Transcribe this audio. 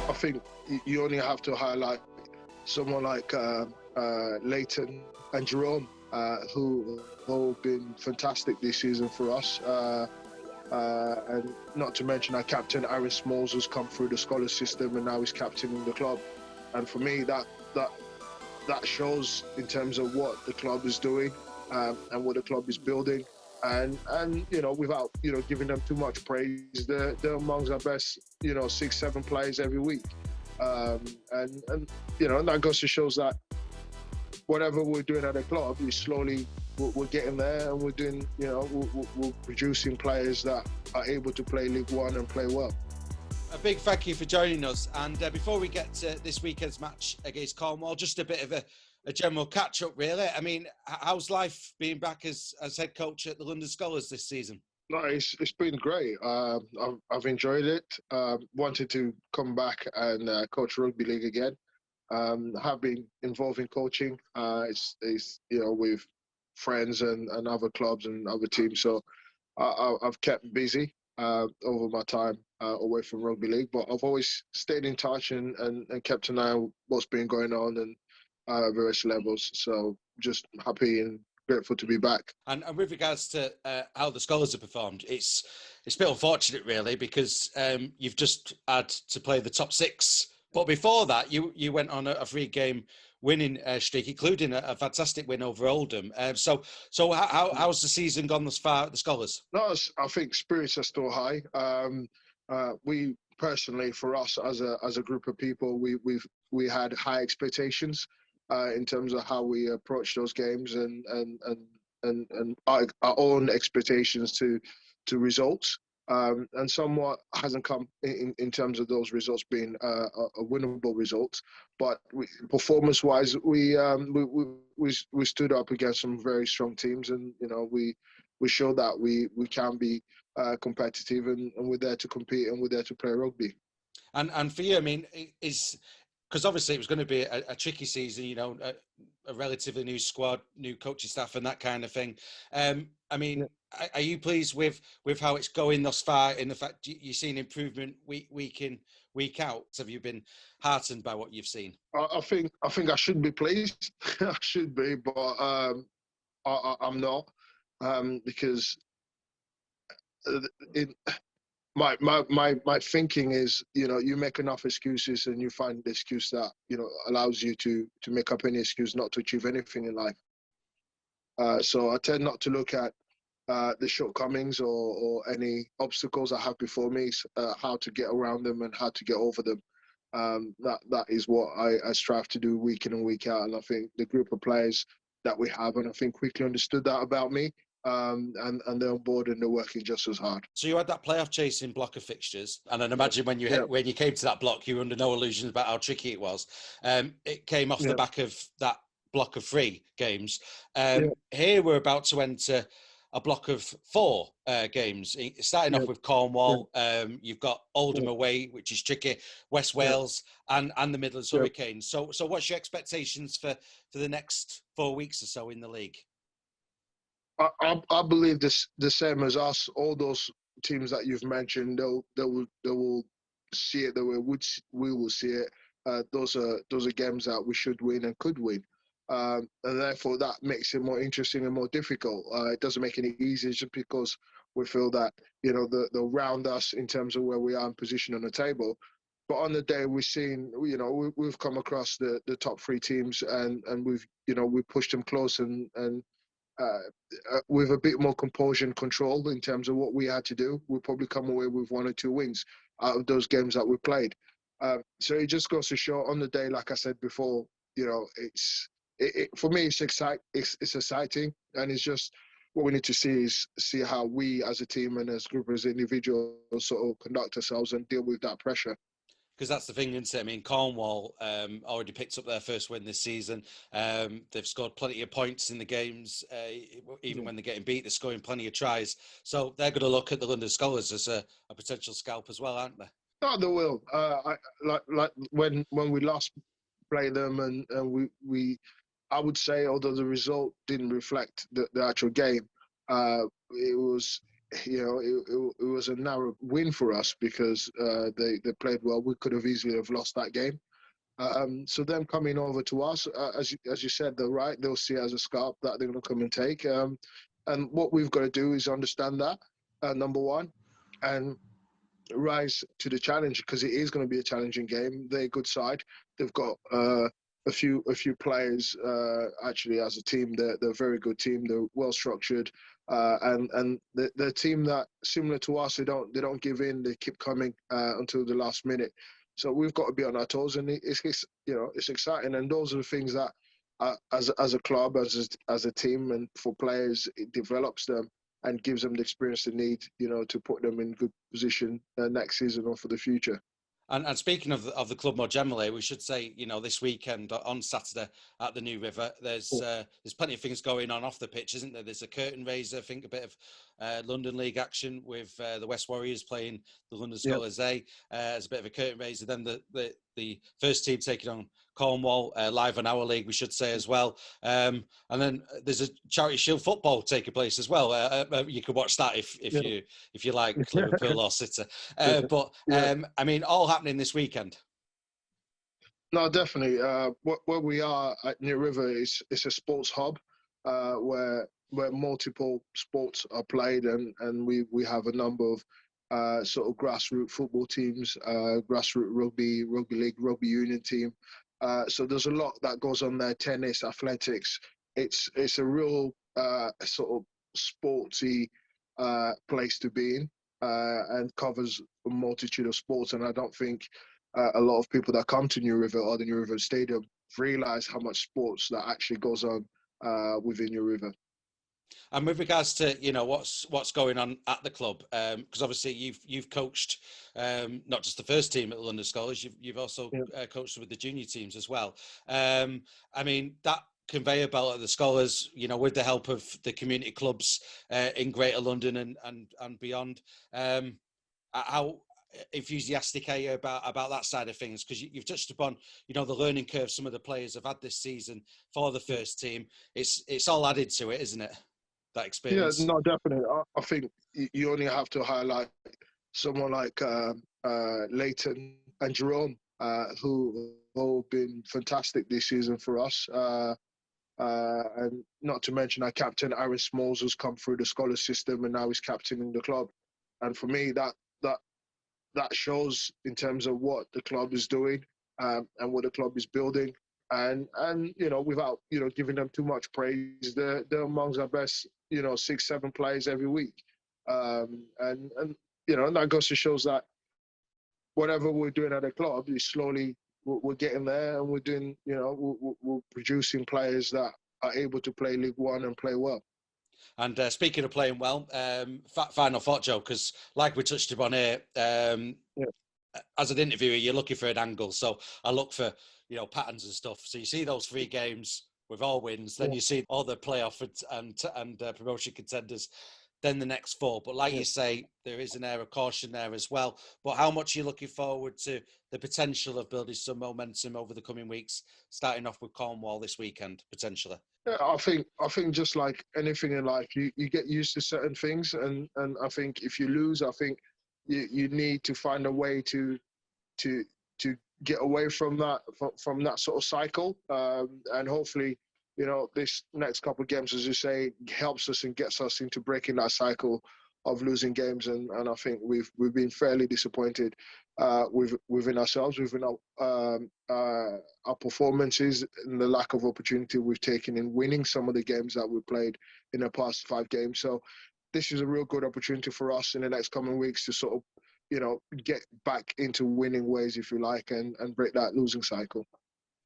I think you only have to highlight someone like Leighton and Jerome, who have been fantastic this season for us. And not to mention our captain, Aaron Smalls, who's come through the Skolars system and now he's captaining the club. And for me, that shows in terms of what the club is doing and what the club is building. And without giving them too much praise, they're amongst our best 6-7 players every week. And that goes to shows that whatever we're doing at the club, we're getting there, and we're doing we're producing players that are able to play League One and play well. A big thank you for joining us. And before we get to this weekend's match against Cornwall, just a bit of a general catch-up, really. I mean, how's life being back as head coach at the London Skolars this season? No, it's been great. I've enjoyed it. Wanted to come back and coach Rugby League again. Have been involved in coaching. It's with friends and other clubs and other teams. So I've kept busy over my time away from Rugby League, but I've always stayed in touch and kept an eye on what's been going on and various levels. So just happy and grateful to be back. And with regards to how the Skolars have performed, it's a bit unfortunate, really, because you've just had to play the top 6. But before that, you went on a 3-game winning streak, including a fantastic win over Oldham. So how's the season gone thus far at the Skolars? No, I think spirits are still high. We personally, for us as a group of people, we had high expectations in terms of how we approach those games and our own expectations to results. And somewhat hasn't come in terms of those results being a winnable result, but performance-wise, we stood up against some very strong teams, and we showed that we can be competitive, and we're there to compete and we're there to play rugby. And for you, I mean, because obviously it was going to be a tricky season, a relatively new squad, new coaching staff, and that kind of thing. I mean, are you pleased with how it's going thus far? In the fact you're seeing improvement week in, week out. Have you been heartened by what you've seen? I think I should be pleased. I should be, but I'm not, because my thinking is, you make enough excuses and you find the excuse that allows you to make up any excuse not to achieve anything in life. So I tend not to look at the shortcomings or any obstacles I have before me, how to get around them and how to get over them. That is what I strive to do week in and week out. And I think the group of players that we have, and I think quickly understood that about me, and they're on board and they're working just as hard. So you had that playoff chasing block of fixtures, and I'd imagine when you came to that block, you were under no illusions about how tricky it was. It came off the back of that block of 3 games. Here we're about to enter a block of 4 games, starting off with Cornwall. You've got Oldham away, which is tricky, West Wales, and the Midlands Hurricanes. So what's your expectations for the next 4 weeks or so in the league? I believe the same as us. All those teams that you've mentioned, they will see it the way we will see it. Those are games that we should win and could win. And therefore that makes it more interesting and more difficult. It doesn't make it easy just because we feel that they'll round us in terms of where we are in position on the table. But on the day we've seen, we've come across the top 3 teams and we've pushed them close and with a bit more composure and control in terms of what we had to do. We'll probably come away with 1 or 2 wins out of those games that we played. So it just goes to show on the day, like I said before, for me, it's exciting, and it's just what we need to see how we as a team and as a group, as individuals, sort of conduct ourselves and deal with that pressure. Because that's the thing, isn't it? I mean, Cornwall already picked up their first win this season. They've scored plenty of points in the games. Even when they're getting beat, they're scoring plenty of tries. So they're going to look at the London Skolars as a potential scalp as well, aren't they? No, they will. Like when we last played them, and we I would say, although the result didn't reflect the actual game, it was it was a narrow win for us because they played well. We could have easily have lost that game. So them coming over to us, as you said, they're right. They'll see it as a scalp that they're going to come and take. And what we've got to do is understand that, number one, and rise to the challenge because it is going to be a challenging game. They're a good side. They've got a few players actually as a team. They're a very good team. They're well structured, and the team that similar to us. They don't give in. They keep coming until the last minute. So we've got to be on our toes, and it's exciting. And those are the things that as a club, as a team, and for players, it develops them and gives them the experience they need, to put them in good position next season or for the future. And speaking of the club more generally, we should say, this weekend on Saturday at the New River, there's plenty of things going on off the pitch, isn't there? There's a curtain raiser, I think a bit of London League action with the West Warriors playing the London Skolars A as a bit of a curtain raiser. Then the first team taking on Cornwall live on our league, we should say as well. And then there's a Charity Shield football taking place as well. You could watch that if you like Liverpool or City. I mean, all happening this weekend. No, definitely. Where we are at New River is it's a sports hub where multiple sports are played, and we have a number of sort of grassroots football teams, grassroots rugby league, rugby union team. So there's a lot that goes on there: tennis, athletics. It's a real sort of sporty place to be in, and covers a multitude of sports. And I don't think a lot of people that come to New River or the New River Stadium realise how much sports that actually goes on within New River. And with regards to what's going on at the club, because obviously you've coached not just the first team at the London Skolars, you've also coached with the junior teams as well. I mean, that conveyor belt at the Skolars, with the help of the community clubs in Greater London and beyond, how enthusiastic are you about that side of things? Because you've touched upon the learning curve some of the players have had this season for the first team. It's all added to it, isn't it? That experience. Yeah, no, definitely. I think you only have to highlight someone like Leighton and Jerome, who have been fantastic this season for us. And not to mention our captain Aaron Smalls, who's come through the scholar system and now he's captaining the club. And for me, that shows in terms of what the club is doing and what the club is building. And without giving them too much praise, they're amongst our best 6-7 players every week, and that goes to shows that whatever we're doing at the club is slowly we're getting there, and we're doing we're producing players that are able to play League One and play well. And speaking of playing well, final thought, Joe, because like we touched upon here, as an interviewer, you're looking for an angle. So I look for patterns and stuff. So you see those 3 games with all wins, then you see all the playoff and promotion contenders, then the next 4. But like you say, there is an air of caution there as well. But how much are you looking forward to the potential of building some momentum over the coming weeks, starting off with Cornwall this weekend, potentially? Yeah, I think just like anything in life, you get used to certain things, and I think if you lose, I think you need to find a way to get away from that sort of cycle, and hopefully this next couple of games, as you say, helps us and gets us into breaking that cycle of losing games, and I think we've been fairly disappointed within ourselves, within our performances, and the lack of opportunity we've taken in winning some of the games that we played in the past 5 games. So this is a real good opportunity for us in the next coming weeks to sort of get back into winning ways, if you like, and break that losing cycle.